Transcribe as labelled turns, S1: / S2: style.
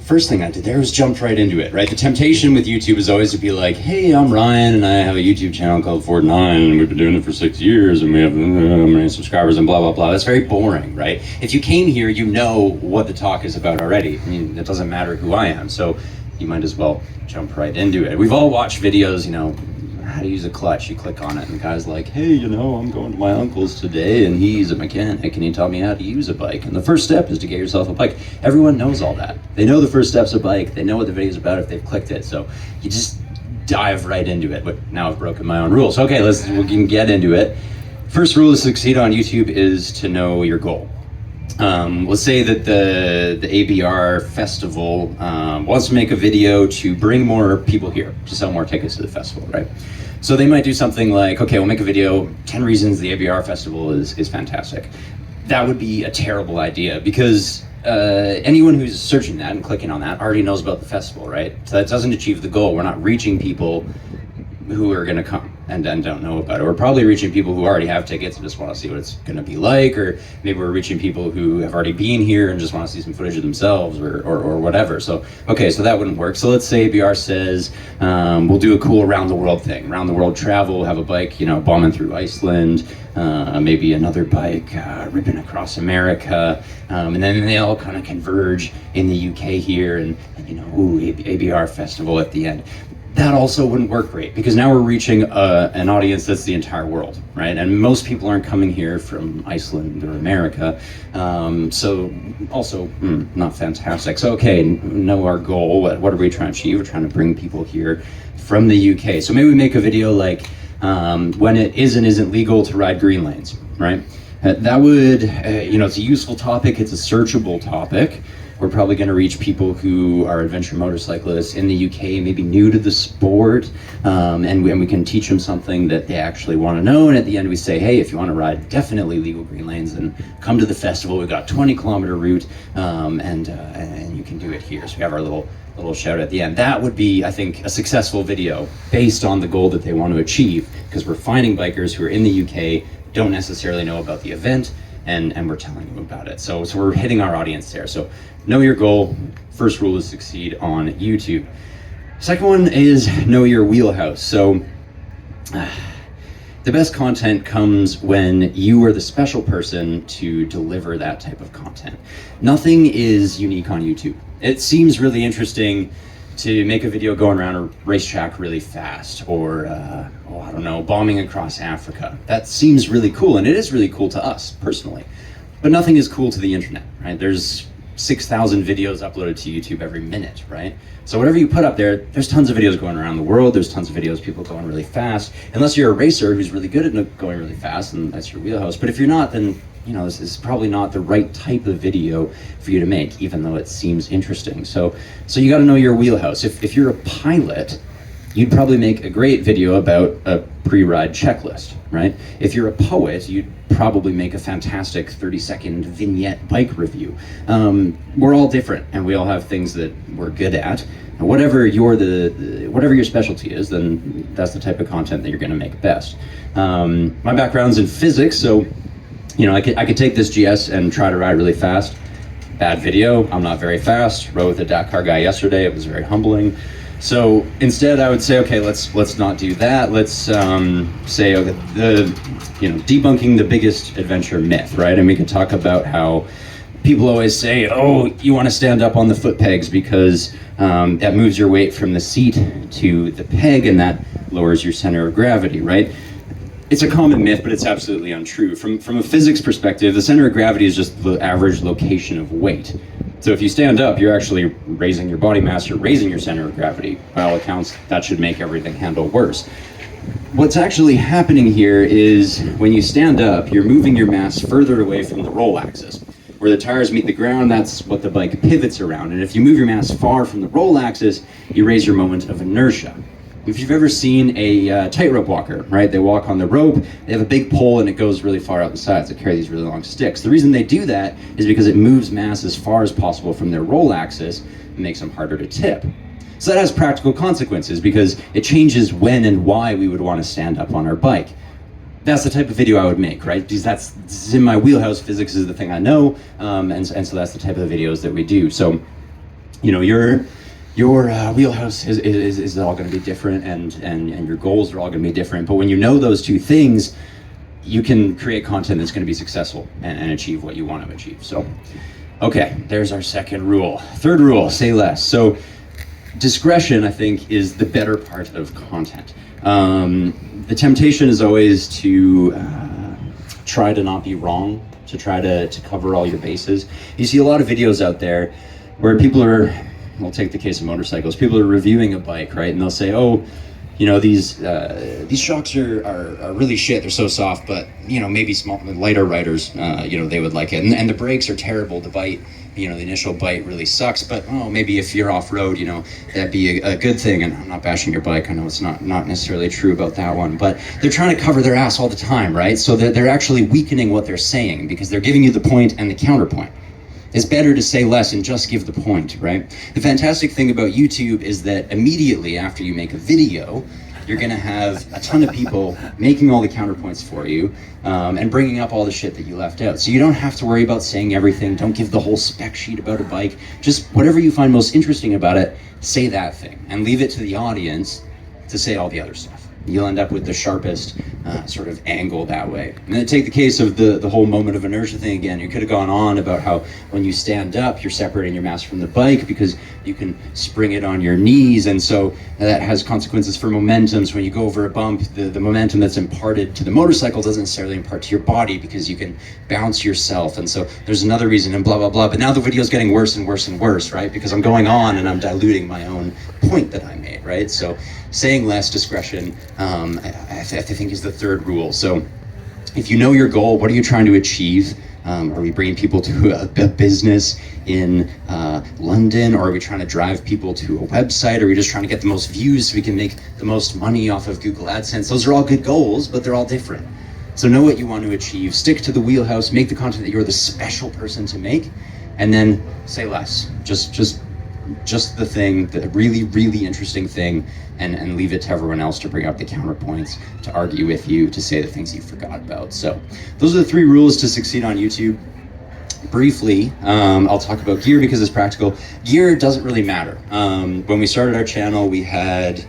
S1: first thing I did there was jumped right into it, right? The temptation with YouTube is always to be like, hey, I'm Ryan and I have a YouTube channel called Fortnine and we've been doing it for 6 years and we have many subscribers and blah, blah, blah. That's very boring, right? If you came here, you know what the talk is about already. I mean, it doesn't matter who I am, so you might as well jump right into it. We've all watched videos, you know, how to use a clutch. You click on it and the guy's like, hey, you know, I'm going to my uncle's today and he's a mechanic and he taught me how to use a bike. And the first step is to get yourself a bike. Everyone knows all that. They know the first step's a bike. They know what the video's about if they've clicked it. So you just dive right into it. But now I've broken my own rules. Okay, we can get into it. First rule to succeed on YouTube is to know your goal. Let's say that the ABR festival wants to make a video to bring more people here, to sell more tickets to the festival, right? So they might do something like, okay, we'll make a video, 10 reasons the ABR festival is fantastic. That would be a terrible idea because anyone who's searching that and clicking on that already knows about the festival, right? So that doesn't achieve the goal. We're not reaching people who are gonna come and don't know about it. We're probably reaching people who already have tickets and just wanna see what it's gonna be like, or maybe we're reaching people who have already been here and just wanna see some footage of themselves or whatever. So, okay, so that wouldn't work. So let's say ABR says, we'll do a cool around the world thing. Around the world travel, have a bike, you know, bombing through Iceland, maybe another bike ripping across America, and then they all kind of converge in the UK here and you know, ooh, ABR festival at the end. That also wouldn't work great because now we're reaching an audience that's the entire world, right? And most people aren't coming here from Iceland or America, so also not fantastic. So okay, know our goal. What are we trying to achieve? We're trying to bring people here from the UK. So maybe we make a video like when it is and isn't legal to ride green lanes, right? That would, you know, it's a useful topic. It's a searchable topic. We're probably going to reach people who are adventure motorcyclists in the UK, maybe new to the sport, and we can teach them something that they actually want to know. And at the end, we say, hey, if you want to ride definitely legal green lanes, then come to the festival. We've got a 20-kilometer route, and you can do it here. So we have our little shout at the end. That would be, I think, a successful video based on the goal that they want to achieve, because we're finding bikers who are in the UK, don't necessarily know about the event, and we're telling them about it. So we're hitting our audience there. So know your goal. First rule is succeed on YouTube. Second one is know your wheelhouse. So the best content comes when you are the special person to deliver that type of content. Nothing is unique on YouTube. It seems really interesting to make a video going around a racetrack really fast, or I don't know, bombing across Africa. That seems really cool, and it is really cool to us personally. But nothing is cool to the internet, right? There's 6,000 videos uploaded to YouTube every minute, right? So whatever you put up there, there's tons of videos going around the world. There's tons of videos people going really fast. Unless you're a racer who's really good at going really fast, and that's your wheelhouse. But if you're not, then you know, this is probably not the right type of video for you to make, even though it seems interesting. So you got to know your wheelhouse. If you're a pilot, you'd probably make a great video about a pre-ride checklist, right? If you're a poet, you'd probably make a fantastic 30-second vignette bike review. We're all different, and we all have things that we're good at. And whatever your specialty is, then that's the type of content that you're going to make best. My background's in physics, so you know, I could take this GS and try to ride really fast. Bad video, I'm not very fast. Rode with a Dakar guy yesterday, it was very humbling. So instead I would say, okay, let's not do that. Let's say, okay, debunking the biggest adventure myth, right? And we can talk about how people always say, oh, you want to stand up on the foot pegs because that moves your weight from the seat to the peg and that lowers your center of gravity, right? It's a common myth, but it's absolutely untrue. From a physics perspective, the center of gravity is just the average location of weight. So if you stand up, you're actually raising your body mass, you're raising your center of gravity. By all accounts, that should make everything handle worse. What's actually happening here is when you stand up, you're moving your mass further away from the roll axis. Where the tires meet the ground, that's what the bike pivots around. And if you move your mass far from the roll axis, you raise your moment of inertia. If you've ever seen a tightrope walker, right? They walk on the rope, they have a big pole and it goes really far out the sides. They carry these really long sticks. The reason they do that is because it moves mass as far as possible from their roll axis and makes them harder to tip. So that has practical consequences because it changes when and why we would want to stand up on our bike. That's the type of video I would make, right? Because this is in my wheelhouse. Physics is the thing I know, and so that's the type of videos that we do. So you know, your wheelhouse is all going to be different, and your goals are all going to be different. But when you know those two things, you can create content that's going to be successful and achieve what you want to achieve. So, okay, there's our second rule. Third rule, say less. So discretion, I think, is the better part of content. The temptation is always to try to not be wrong, to try to cover all your bases. You see a lot of videos out there where people are, we'll take the case of motorcycles, people are reviewing a bike, right? And they'll say, oh, you know, these shocks are really shit. They're so soft, but you know, maybe small, lighter riders, you know, they would like it. And the brakes are terrible. The bite, you know, the initial bite really sucks. But oh, maybe if you're off road, you know, that'd be a good thing. And I'm not bashing your bike. I know it's not necessarily true about that one. But they're trying to cover their ass all the time, right? So they're actually weakening what they're saying because they're giving you the point and the counterpoint. It's better to say less and just give the point, right? The fantastic thing about YouTube is that immediately after you make a video, you're gonna have a ton of people making all the counterpoints for you and bringing up all the shit that you left out. So you don't have to worry about saying everything. Don't give the whole spec sheet about a bike. Just whatever you find most interesting about it, say that thing and leave it to the audience to say all the other stuff. You'll end up with the sharpest sort of angle that way. And then take the case of the whole moment of inertia thing again. You could have gone on about how when you stand up, you're separating your mass from the bike because you can spring it on your knees. And so that has consequences for momentum. So when you go over a bump, the momentum that's imparted to the motorcycle doesn't necessarily impart to your body because you can bounce yourself. And so there's another reason and blah, blah, blah. But now the video is getting worse and worse and worse, right? Because I'm going on and I'm diluting my own point that I made, right? So saying less, discretion, I think is the third rule. So if you know your goal, what are you trying to achieve? Are we bringing people to a business in London, or are we trying to drive people to a website? Are we just trying to get the most views so we can make the most money off of Google AdSense? Those are all good goals, but they're all different. So know what you want to achieve, stick to the wheelhouse, make the content that you're the special person to make, and then say less. Just the thing, the really, really interesting thing, and leave it to everyone else to bring up the counterpoints, to argue with you, to say the things you forgot about. So those are the 3 rules to succeed on YouTube. Briefly, I'll talk about gear because it's practical. Gear doesn't really matter. When we started our channel, we had